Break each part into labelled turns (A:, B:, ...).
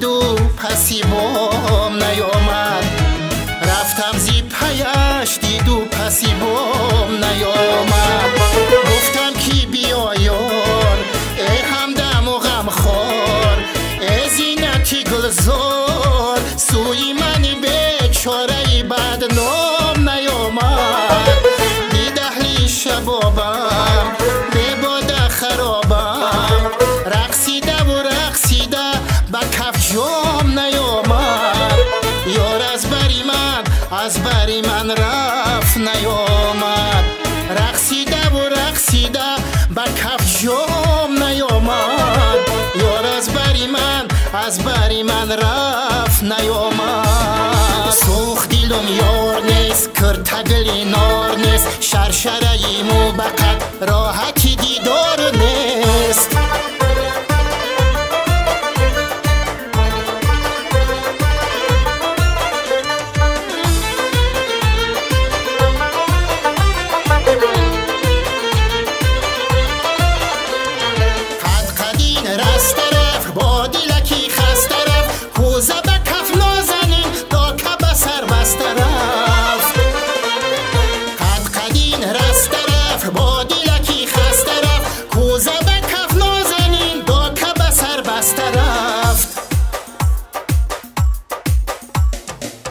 A: دیدو پسی بام نیامد، رفتم زی پیش دیدو پسی بام نیامد. گفتم کی بیا یار ای همدم و غمخوار، ای زینتی گلزار سوی منی بیچاره بدنام نیامد. بی دهلی شبابم به باد خرابم، رقصیده و رقصیده به کف جام نیامد. یار از بری من رفت نیامد، رقصیده و رقصیده به کف جام نیامد. یار از بری من رفت نیامد. سوخ دیلم یار نیست کرد دلی نار نیست، شرشره‌ایمو بقد راحتی دیدار نیست.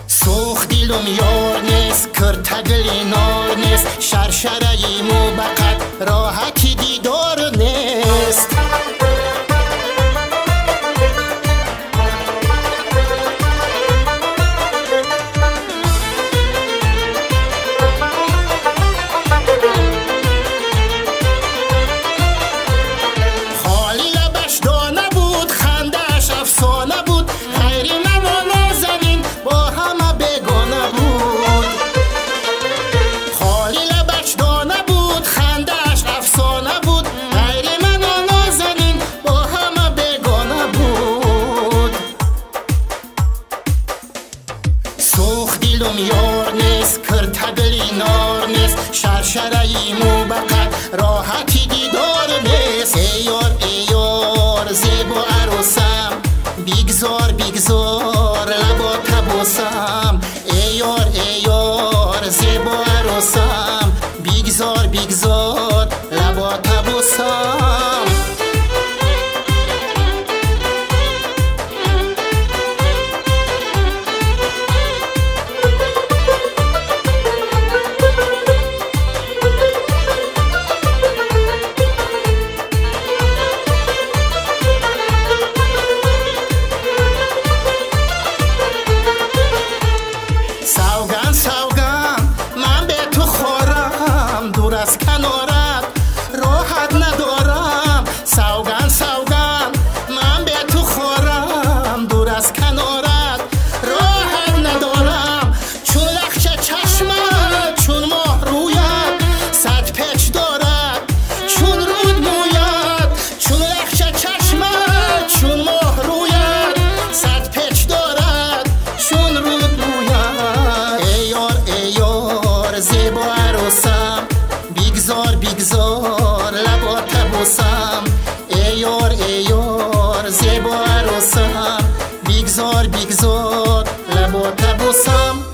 A: سوخ دیلم یار نیست کرد دلی نار نیست، شرشره‌ایمو بقد راحتی دیدار نیست. خالی لبش دانه بود خنده‌اش افسانه بود، خیری سوخ دیلم یار نیست کرد دلی نار نیست، شرشره‌ایمو بقد راحتی دیدار نیست. ای یار زیبا عروسم، بیگذار لبا تبوسم. ای یار زیبا عروسم، بیگذار لبا تبوسم. سوگن من به تو خورم، دور از کنارت راحت ندارم. سوگن من به تو خورم، دور از کنارت راحت ندارم. چون لخچه چشمت چون ماه رویت صد پیچ دارد، چون رود مویت چون لخچه چشمت چون ماه رویت صد پیچ دارد، چون رود مویت. زیبا عروسم، بیگذار لبا تبوسم. ای یار زیبا عروسم، بیگذار لبا تبوسم.